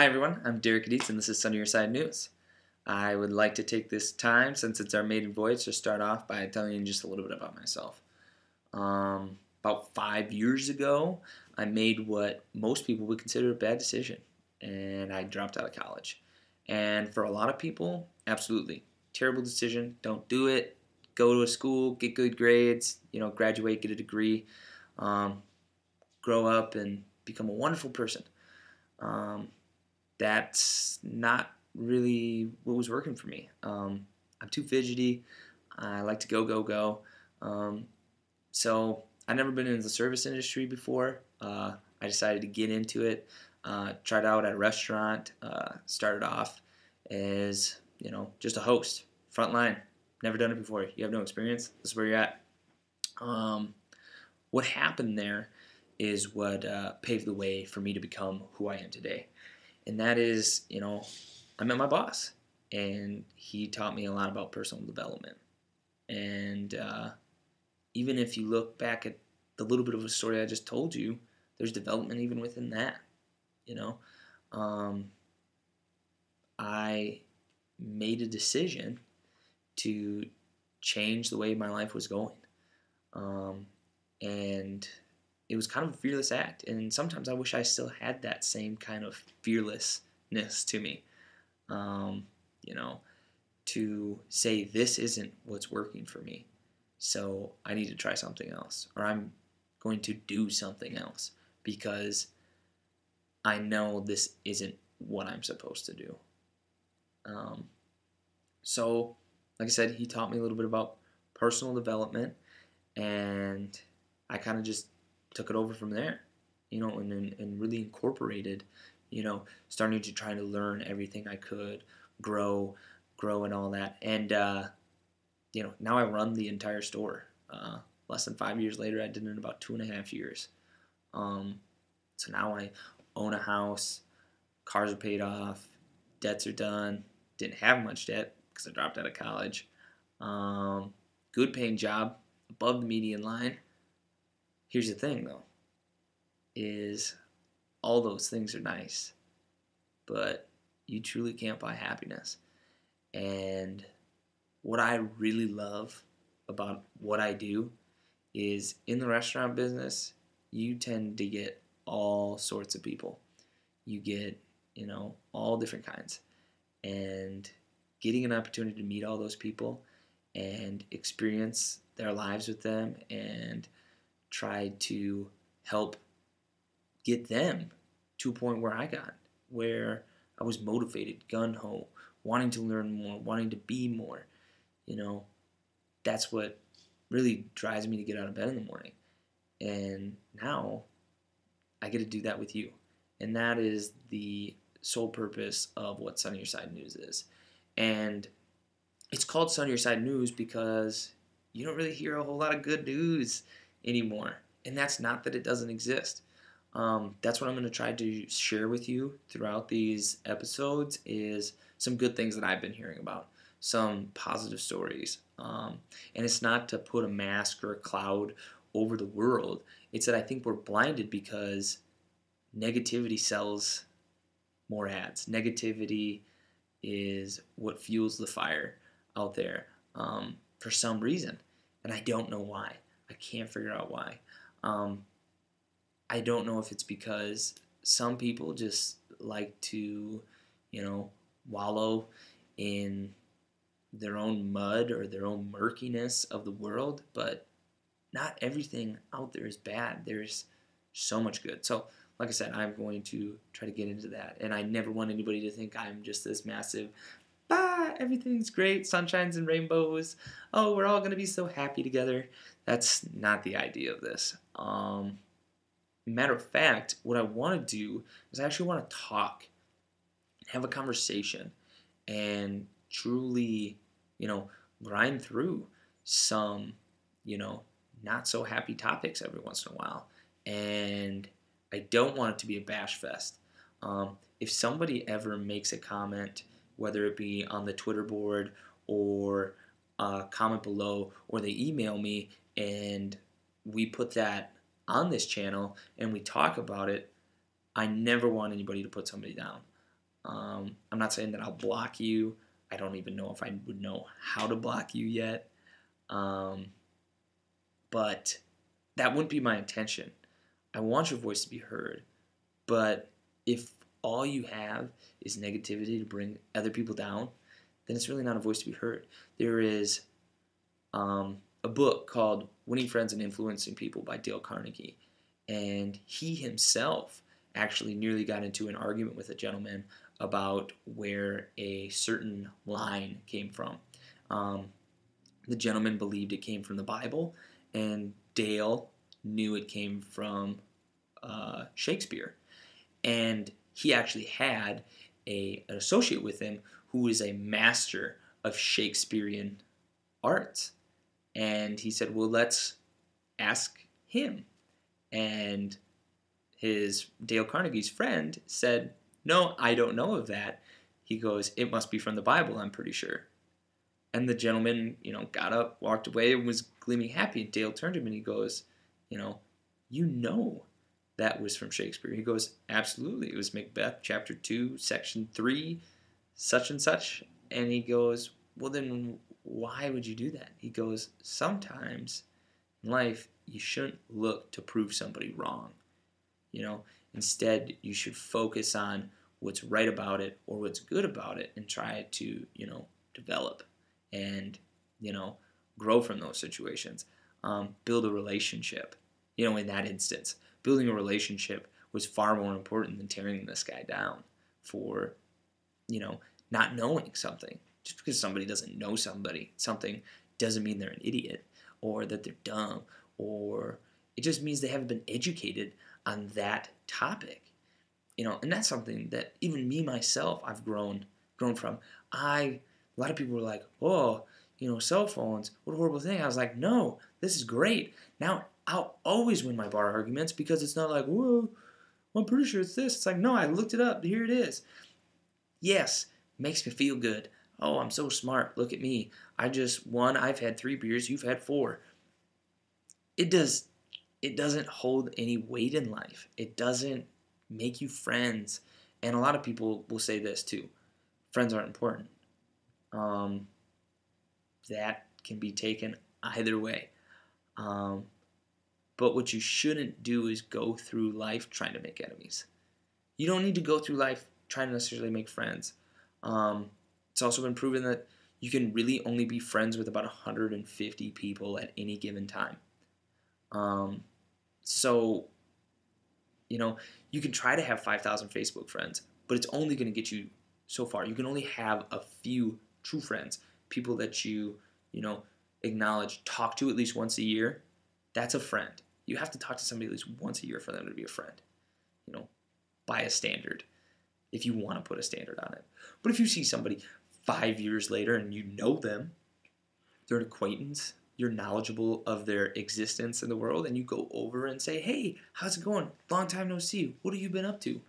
Hi everyone, I'm Derek Adiz and this is Sunny Your Side News. I would like to take this time, since it's our maiden voyage, to start off by telling you just a little bit about myself. About 5 years ago, I made what most people would consider a bad decision, and I dropped out of college. And for a lot of people, absolutely, terrible decision, don't do it, go to a school, get good grades, graduate, get a degree, um, grow up and become a wonderful person. Um, that's not really what was working for me. I'm too fidgety. I like to go, go, go. Um, so I've never been in the service industry before. I decided to get into it. Tried out at a restaurant. Started off as just a host, front line. Never done it before. You have no experience. This is where you're at. Um, what happened there is what paved the way for me to become who I am today. And that is, I met my boss, and he taught me a lot about personal development. And even if you look back at the little bit of a story I just told you, there's development even within that. You know, um, I made a decision to change the way my life was going, um, and it was kind of a fearless act. And sometimes I wish I still had that same kind of fearlessness to me. Um, you know, to say this isn't what's working for me, so I need to try something else, or I'm going to do something else because I know this isn't what I'm supposed to do. Um, so, like I said, he taught me a little bit about personal development, and I kind of just took it over from there, and really incorporated, starting to try to learn everything I could, grow, and all that. And now I run the entire store. Less than 5 years later, I did it in about 2.5 years. Um, so now I own a house, cars are paid off, debts are done. Didn't have much debt because I dropped out of college. Good paying job, above the median line. Here's the thing though, is all those things are nice, but you truly can't buy happiness. And what I really love about what I do is in the restaurant business, you tend to get all sorts of people. You get, all different kinds. And getting an opportunity to meet all those people and experience their lives with them and try to help get them to a point where I got, where I was motivated, gun-ho, wanting to learn more, wanting to be more. That's what really drives me to get out of bed in the morning. And now I get to do that with you. And that is the sole purpose of what Sunny Your Side News is. And it's called Sunny Your Side News because you don't really hear a whole lot of good news anymore. And that's not that it doesn't exist. That's what I'm going to try to share with you throughout these episodes is some good things that I've been hearing about, some positive stories. And it's not to put a mask or a cloud over the world. It's that I think we're blinded because negativity sells more ads. Negativity is what fuels the fire out there for some reason. And I don't know why. I can't figure out why. I don't know if it's because some people just like to, wallow in their own mud or their own murkiness of the world, but not everything out there is bad. There's so much good. So, like I said, I'm going to try to get into that. And I never want anybody to think I'm just this massive, everything's great, sunshines and rainbows. Oh, we're all going to be so happy together. That's not the idea of this. Matter of fact, what I want to do is I actually want to talk, have a conversation, and truly, grind through some, not so happy topics every once in a while. And I don't want it to be a bash fest. If somebody ever makes a comment, whether it be on the Twitter board or comment below, or they email me and we put that on this channel and we talk about it, I never want anybody to put somebody down. I'm not saying that I'll block you. I don't even know if I would know how to block you yet. Um, but that wouldn't be my intention. I want your voice to be heard. But if all you have is negativity to bring other people down, then it's really not a voice to be heard. There is a book called Winning Friends and Influencing People by Dale Carnegie. And he himself actually nearly got into an argument with a gentleman about where a certain line came from. Um, the gentleman believed it came from the Bible, and Dale knew it came from Shakespeare. And he actually had an associate with him who is a master of Shakespearean arts. And he said, well, let's ask him. And his Dale Carnegie's friend said, no, I don't know of that. He goes, it must be from the Bible, I'm pretty sure. And the gentleman, got up, walked away, and was gleaming happy. And Dale turned to him and he goes, you know that was from Shakespeare. He goes, absolutely. It was Macbeth, chapter 2, section 3, such and such. And he goes, well, then why would you do that? He goes, sometimes in life, you shouldn't look to prove somebody wrong. Instead, you should focus on what's right about it or what's good about it and try to, develop and, grow from those situations. Build a relationship. In that instance, building a relationship was far more important than tearing this guy down for, not knowing something. Just because somebody doesn't know something doesn't mean they're an idiot or that they're dumb, or it just means they haven't been educated on that topic. And that's something that even me myself I've grown from. A lot of people were like, oh, cell phones, what a horrible thing. I was like, no, this is great. Now I'll always win my bar arguments because it's not like, whoa, I'm pretty sure it's this. It's like, no, I looked it up. Here it is. Yes, makes me feel good. Oh, I'm so smart. Look at me. I just won. I've had 3 beers. You've had 4. It doesn't hold any weight in life. It doesn't make you friends. And a lot of people will say this too. Friends aren't important. That can be taken either way. But what you shouldn't do is go through life trying to make enemies. You don't need to go through life trying to necessarily make friends. It's also been proven that you can really only be friends with about 150 people at any given time. So, you can try to have 5,000 Facebook friends, but it's only going to get you so far. You can only have a few true friends, people that you acknowledge, talk to at least once a year. That's a friend. You have to talk to somebody at least once a year for them to be a friend, by a standard, if you want to put a standard on it. But if you see somebody 5 years later and you know them, they're an acquaintance, you're knowledgeable of their existence in the world, and you go over and say, hey, how's it going? Long time no see. What have you been up to?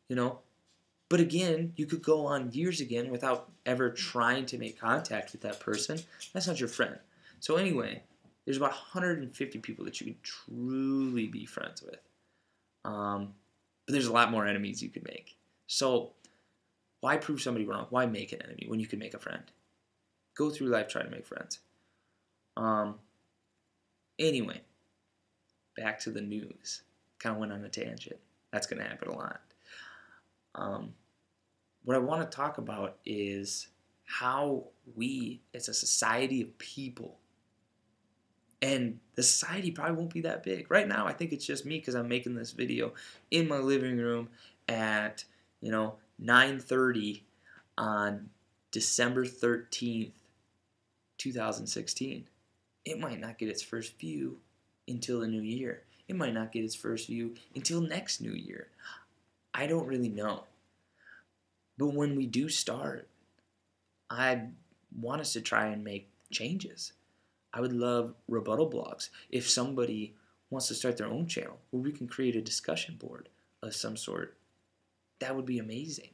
But again, you could go on years again without ever trying to make contact with that person. That's not your friend. So anyway, there's about 150 people that you can truly be friends with. But there's a lot more enemies you can make. So why prove somebody wrong? Why make an enemy when you can make a friend? Go through life trying to make friends. Anyway, back to the news. Kind of went on a tangent. That's going to happen a lot. What I want to talk about is how we, as a society of people, and the society probably won't be that big. Right now, I think it's just me because I'm making this video in my living room at, 9:30 on December 13th, 2016. It might not get its first view until the new year. It might not get its first view until next new year. I don't really know. But when we do start, I want us to try and make changes. I would love rebuttal blogs. If somebody wants to start their own channel where we can create a discussion board of some sort, that would be amazing.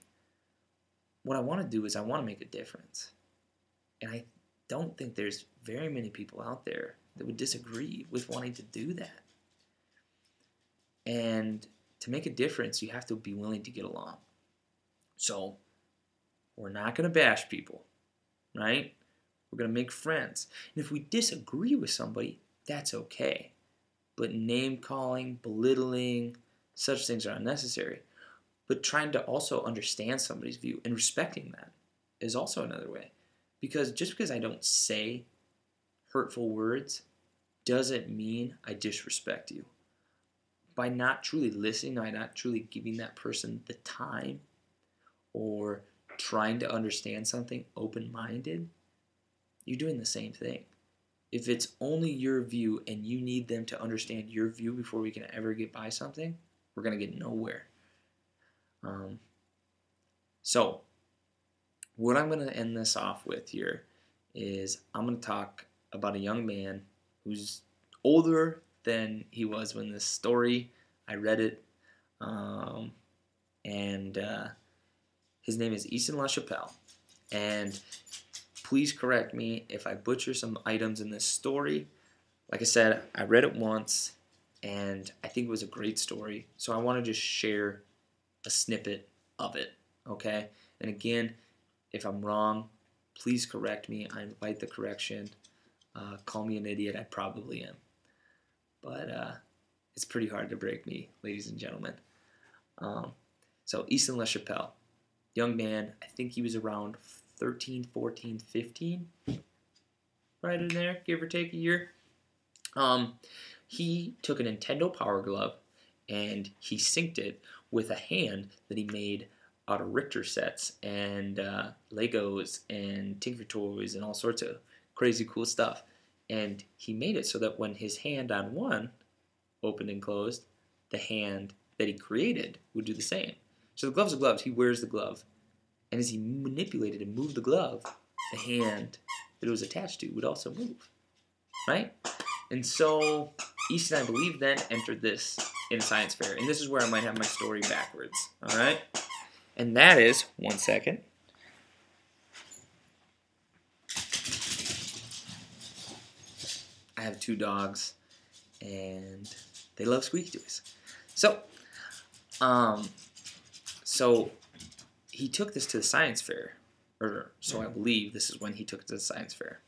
What I want to do is I want to make a difference. And I don't think there's very many people out there that would disagree with wanting to do that. And to make a difference, you have to be willing to get along. So We're not going to bash people, right? We're going to make friends. And if we disagree with somebody, that's okay. But name calling, belittling, such things are unnecessary. But trying to also understand somebody's view and respecting that is also another way. Because just because I don't say hurtful words doesn't mean I disrespect you. By not truly listening, by not truly giving that person the time or trying to understand something open-minded, you're doing the same thing. If it's only your view and you need them to understand your view before we can ever get by something, we're going to get nowhere. So, what I'm going to end this off with here is I'm going to talk about a young man who's older than he was when this story, I read it, and his name is Easton LaChapelle. And please correct me if I butcher some items in this story. Like I said, I read it once, and I think it was a great story. So I want to just share a snippet of it, okay? And again, if I'm wrong, please correct me. I invite the correction. Call me an idiot. I probably am. But it's pretty hard to break me, ladies and gentlemen. So Easton LaChapelle, young man, I think he was around 13, 14, 15, right in there, give or take a year. He took a Nintendo Power Glove and he synced it with a hand that he made out of Richter sets and Legos and Tinker Toys and all sorts of crazy cool stuff. And he made it so that when his hand on one opened and closed, the hand that he created would do the same. So the glove's a glove. He wears the glove. And as he manipulated and moved the glove, the hand that it was attached to would also move. Right? And so Easton, I believe, then entered this in a science fair. And this is where I might have my story backwards. All right? And that is, one second. I have 2 dogs, and they love squeaky toys. So he took this to the science fair, or so I believe this is when he took it to the science fair.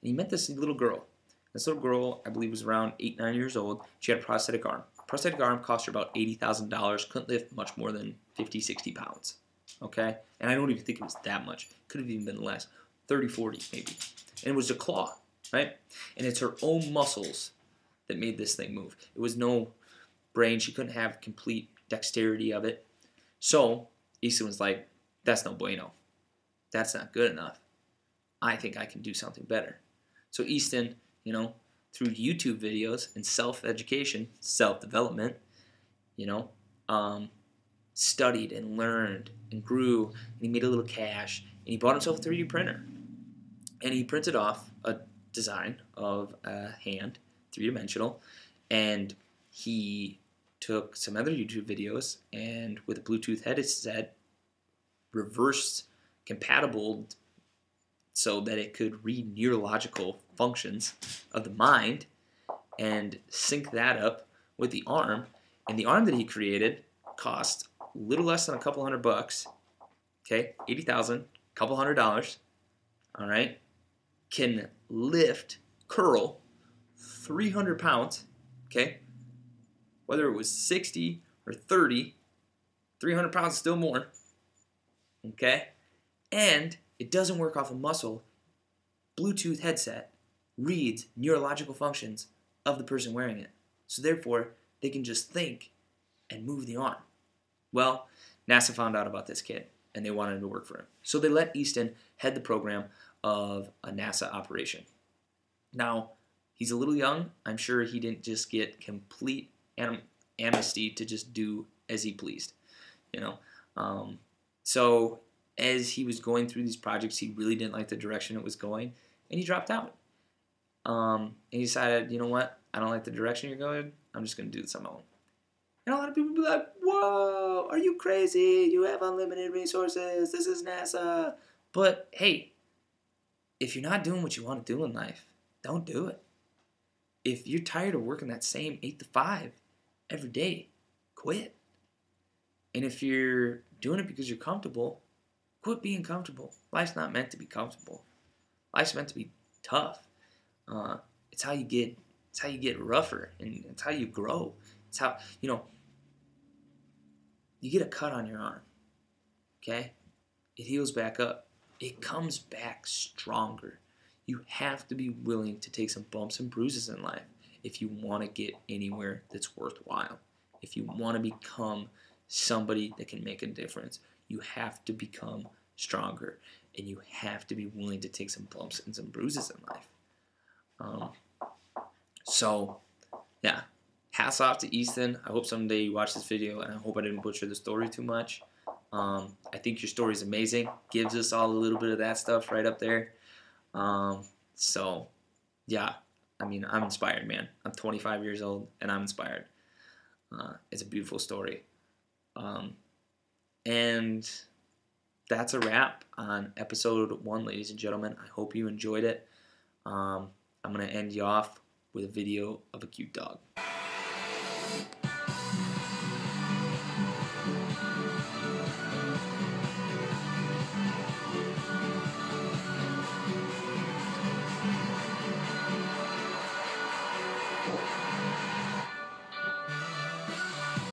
And he met this little girl. This little girl, I believe, was around 8, 9 years old. She had a prosthetic arm. Prosthetic arm cost her about $80,000. Couldn't lift much more than 50, 60 pounds. Okay? And I don't even think it was that much. Could have even been less. 30, 40 maybe. And it was a claw, right? And it's her own muscles that made this thing move. It was no brain. She couldn't have complete dexterity of it. So Easton was like, that's no bueno. That's not good enough. I think I can do something better. So Easton, through YouTube videos and self-education, self-development, studied and learned and grew, and he made a little cash, and he bought himself a 3D printer. And he printed off a design of a hand, 3-dimensional, and he took some other YouTube videos and with a Bluetooth headset, reverse compatible so that it could read neurological functions of the mind and sync that up with the arm. And the arm that he created cost a little less than a couple $100, okay, $80,000, couple $100, all right, can lift, curl 300 pounds, okay, whether it was 60 or 30, 300 pounds is still more, okay, and it doesn't work off a muscle. Bluetooth headset reads neurological functions of the person wearing it. So therefore, they can just think and move the arm. Well, NASA found out about this kid, and they wanted him to work for him. So they let Easton head the program of a NASA operation. Now, he's a little young. I'm sure he didn't just get complete amnesty to just do as he pleased. So as he was going through these projects, he really didn't like the direction it was going, and he dropped out. And he decided, you know what? I don't like the direction you're going. I'm just going to do this on my own. And a lot of people be like, whoa, are you crazy? You have unlimited resources. This is NASA. But, hey, if you're not doing what you want to do in life, don't do it. If you're tired of working that same 8 to 5 every day, quit. And if you're doing it because you're comfortable, Quit being comfortable. Life's not meant to be comfortable. Life's meant to be tough. Uh, it's how you get. It's how you get rougher, and it's how you grow. It's how you get a cut on your arm. Okay, it heals back up. It comes back stronger. You have to be willing to take some bumps and bruises in life if you want to get anywhere that's worthwhile. If you want to become somebody that can make a difference, you have to become stronger, and you have to be willing to take some bumps and some bruises in life. So, yeah, hats off to Easton. I hope someday you watch this video, and I hope I didn't butcher the story too much. I think your story is amazing. Gives us all a little bit of that stuff right up there. So, yeah, I mean, I'm inspired, man. I'm 25 years old, and I'm inspired. It's a beautiful story. And that's a wrap on episode 1, ladies and gentlemen. I hope you enjoyed it. I'm going to end you off with a video of a cute dog.